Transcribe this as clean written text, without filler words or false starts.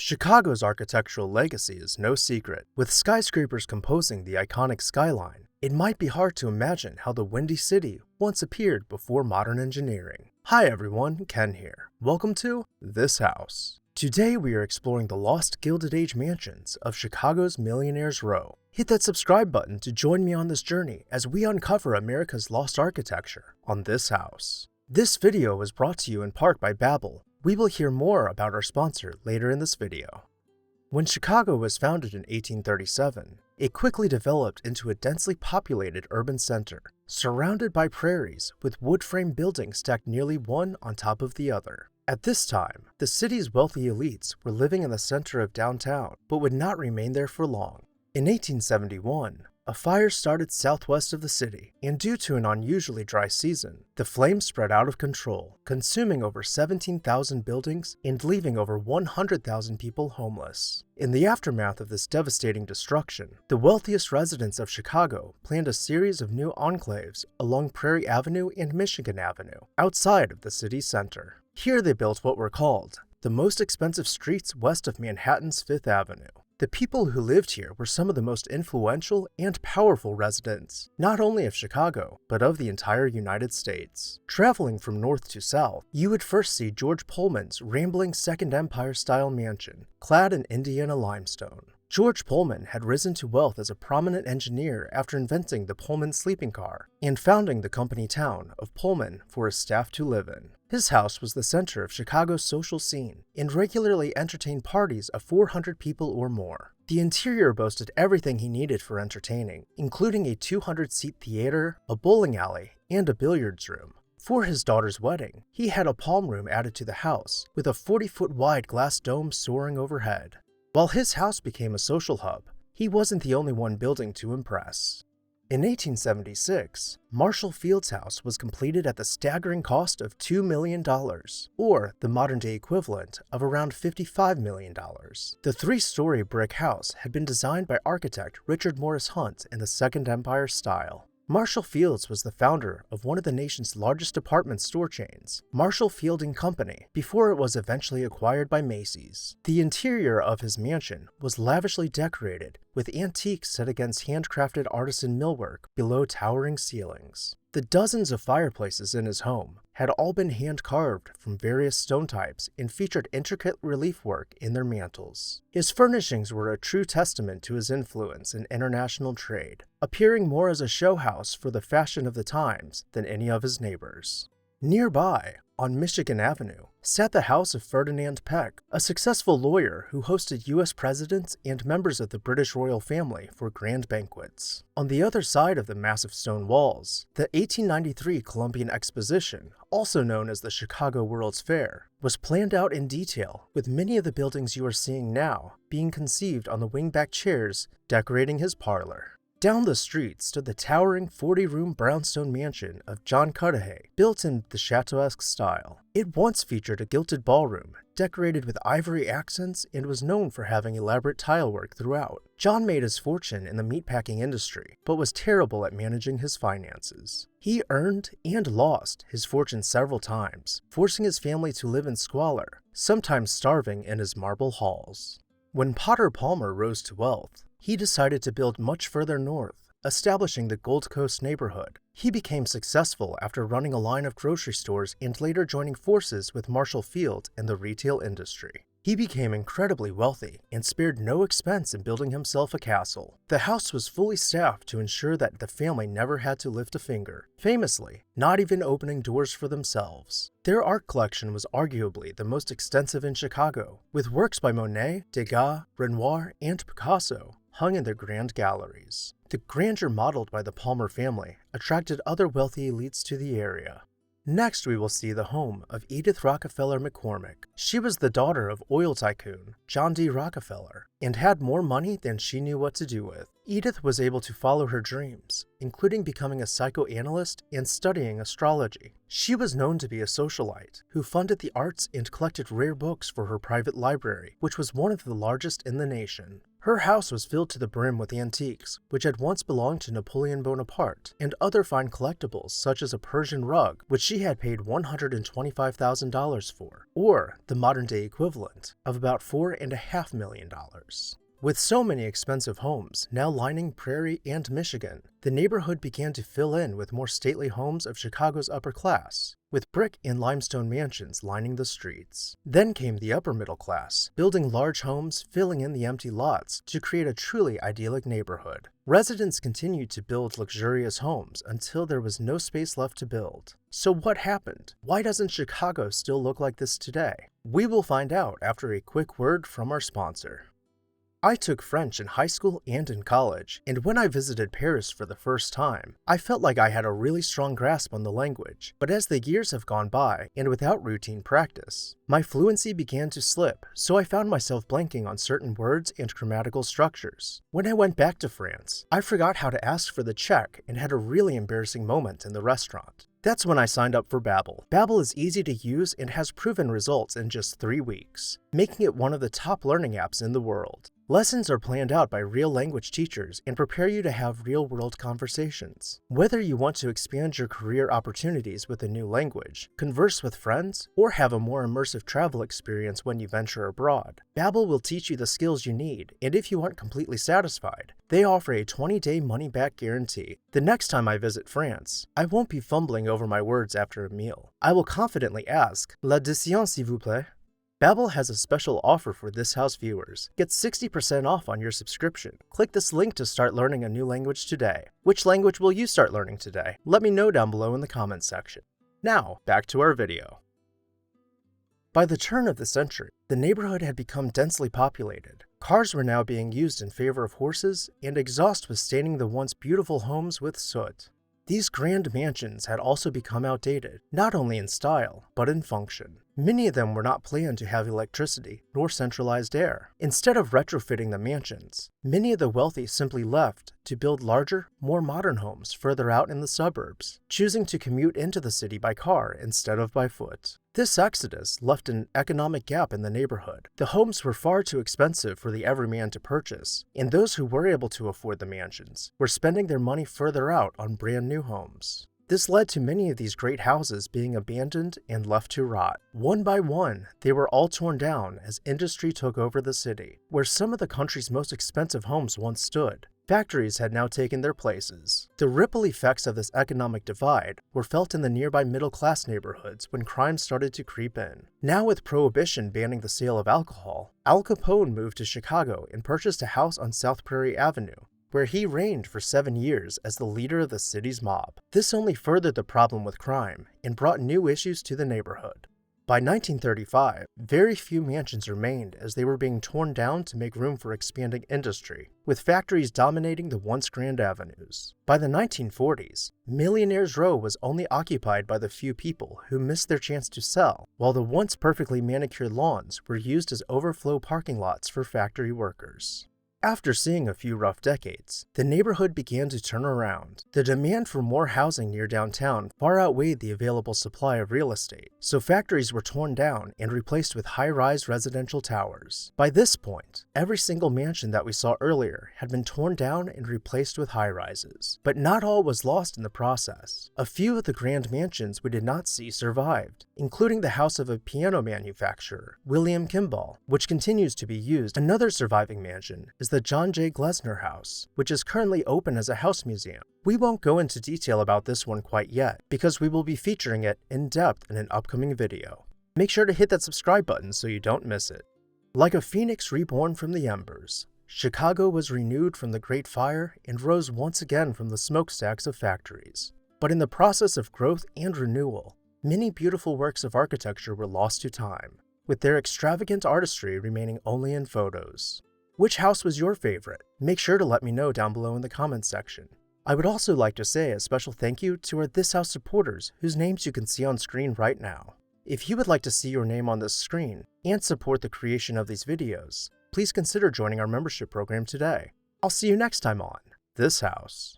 Chicago's architectural legacy is no secret. With skyscrapers composing the iconic skyline, it might be hard to imagine how the Windy City once appeared before modern engineering. Hi everyone, Ken here. Welcome to This House. Today we are exploring the lost Gilded Age mansions of Chicago's Millionaire's Row. Hit that subscribe button to join me on this journey as we uncover America's lost architecture on This House. This video was brought to you in part by Babbel. We will hear more about our sponsor later in this video. When Chicago was founded in 1837, it quickly developed into a densely populated urban center, surrounded by prairies with wood-frame buildings stacked nearly one on top of the other. At this time, the city's wealthy elites were living in the center of downtown, but would not remain there for long. In 1871, a fire started southwest of the city, and due to an unusually dry season, the flames spread out of control, consuming over 17,000 buildings and leaving over 100,000 people homeless. In the aftermath of this devastating destruction, the wealthiest residents of Chicago planned a series of new enclaves along Prairieavenue and Michigan Avenue, outside of the city center. Here they built what were called the most expensive streets west of Manhattan's Fifth Avenue. The people who lived here were some of the most influential and powerful residents, not only of Chicago, but of the entire United States. Traveling from north to south, you would first see George Pullman's rambling Second Empire-style mansion, clad in Indiana limestone. George Pullman had risen to wealth as a prominent engineer after inventing the Pullman sleeping car and founding the company town of Pullman for his staff to live in. His house was the center of Chicago's social scene and regularly entertained parties of 400 people or more. The interior boasted everything he needed for entertaining, including a 200-seat theater, a bowling alley, and a billiards room. For his daughter's wedding, he had a palm room added to the house, with a 40-foot wide glass dome soaring overhead. While his house became a social hub, he wasn't the only one building to impress. In 1876, Marshall Field's house was completed at the staggering cost of $2 million, or the modern-day equivalent of around $55 million. The three-story brick house had been designed by architect Richard Morris Hunt in the Second Empire style. Marshall Field's was the founder of one of the nation's largest department store chains, Marshall Field & Company, before it was eventually acquired by Macy's. The interior of his mansion was lavishly decorated with antiques set against handcrafted artisan millwork below towering ceilings. The dozens of fireplaces in his home had all been hand-carved from various stone types and featured intricate relief work in their mantels. His furnishings were a true testament to his influence in international trade, appearing more as a show house for the fashion of the times than any of his neighbors. Nearby, on Michigan Avenue, sat the house of Ferdinand Peck, a successful lawyer who hosted U.S. presidents and members of the British royal family for grand banquets. On the other side of the massive stone walls, the 1893 Columbian Exposition, also known as the Chicago World's Fair, was planned out in detail, with many of the buildings you are seeing now being conceived on the wingback chairs decorating his parlor. Down the street stood the towering 40-room brownstone mansion of John Cudahy, built in the Chateauesque style. It once featured a gilded ballroom, decorated with ivory accents, and was known for having elaborate tile work throughout. John made his fortune in the meatpacking industry, but was terrible at managing his finances. He earned and lost his fortune several times, forcing his family to live in squalor, sometimes starving in his marble halls. When Potter Palmer rose to wealth, he decided to build much further north, establishing the Gold Coast neighborhood. He became successful after running a line of grocery stores and later joining forces with Marshall Field in the retail industry. He became incredibly wealthy and spared no expense in building himself a castle. The house was fully staffed to ensure that the family never had to lift a finger, famously, not even opening doors for themselves. Their art collection was arguably the most extensive in Chicago, with works by Monet, Degas, Renoir, and Picasso hung in their grand galleries. The grandeur modeled by the Palmer family attracted other wealthy elites to the area. Next, we will see the home of Edith Rockefeller McCormick. She was the daughter of oil tycoon John D. Rockefeller and had more money than she knew what to do with. Edith was able to follow her dreams, including becoming a psychoanalyst and studying astrology. She was known to be a socialite who funded the arts and collected rare books for her private library, which was one of the largest in the nation. Her house was filled to the brim with antiques, which had once belonged to Napoleon Bonaparte, and other fine collectibles such as a Persian rug, which she had paid $125,000 for, or the modern-day equivalent of about $4.5 million. With so many expensive homes now lining Prairie and Michigan, the neighborhood began to fill in with more stately homes of Chicago's upper class, with brick and limestone mansions lining the streets. Then came the upper middle class, building large homes, filling in the empty lots to create a truly idyllic neighborhood. Residents continued to build luxurious homes until there was no space left to build. So what happened? Why doesn't Chicago still look like this today? We will find out after a quick word from our sponsor. I took French in high school and in college, and when I visited Paris for the first time, I felt like I had a really strong grasp on the language. But as the years have gone by, and without routine practice, my fluency began to slip, so I found myself blanking on certain words and grammatical structures. When I went back to France, I forgot how to ask for the check and had a really embarrassing moment in the restaurant. That's when I signed up for Babbel. Babbel is easy to use and has proven results in just 3 weeks, making it one of the top learning apps in the world. Lessons are planned out by real language teachers and prepare you to have real-world conversations. Whether you want to expand your career opportunities with a new language, converse with friends, or have a more immersive travel experience when you venture abroad, Babbel will teach you the skills you need, and if you aren't completely satisfied, they offer a 20-day money-back guarantee. The next time I visit France, I won't be fumbling over my words after a meal. I will confidently ask, "L'addition s'il vous plaît?" Babbel has a special offer for This House viewers. Get 60% off on your subscription. Click this link to start learning a new language today. Which language will you start learning today? Let me know down below in the comments section. Now, back to our video. By the turn of the century, the neighborhood had become densely populated. Cars were now being used in favor of horses, and exhaust was staining the once beautiful homes with soot. These grand mansions had also become outdated, not only in style, but in function. Many of them were not planned to have electricity nor centralized air. Instead of retrofitting the mansions, many of the wealthy simply left to build larger, more modern homes further out in the suburbs, choosing to commute into the city by car instead of by foot. This exodus left an economic gap in the neighborhood. The homes were far too expensive for the everyman to purchase, and those who were able to afford the mansions were spending their money further out on brand new homes. This led to many of these great houses being abandoned and left to rot. One by one, they were all torn down as industry took over the city, where some of the country's most expensive homes once stood. Factories had now taken their places. The ripple effects of this economic divide were felt in the nearby middle-class neighborhoods when crime started to creep in. Now with Prohibition banning the sale of alcohol, Al Capone moved to Chicago and purchased a house on South Prairieavenue, where he reigned for 7 years as the leader of the city's mob. This only furthered the problem with crime and brought new issues to the neighborhood. By 1935, very few mansions remained as they were being torn down to make room for expanding industry, with factories dominating the once grand avenues. By the 1940s, Millionaire's Row was only occupied by the few people who missed their chance to sell, while the once perfectly manicured lawns were used as overflow parking lots for factory workers. After seeing a few rough decades, the neighborhood began to turn around. The demand for more housing near downtown far outweighed the available supply of real estate, so factories were torn down and replaced with high-rise residential towers. By this point, every single mansion that we saw earlier had been torn down and replaced with high-rises. But not all was lost in the process. A few of the grand mansions we did not see survived, including the house of a piano manufacturer, William Kimball, which continues to be used. Another surviving mansion is the John J. Glesner House, which is currently open as a house museum. We won't go into detail about this one quite yet, because we will be featuring it in depth in an upcoming video. Make sure to hit that subscribe button so you don't miss it. Like a phoenix reborn from the embers, Chicago was renewed from the Great Fire and rose once again from the smokestacks of factories. But in the process of growth and renewal, many beautiful works of architecture were lost to time, with their extravagant artistry remaining only in photos. Which house was your favorite? Make sure to let me know down below in the comments section. I would also like to say a special thank you to our This House supporters whose names you can see on screen right now. If you would like to see your name on this screen and support the creation of these videos, please consider joining our membership program today. I'll see you next time on This House.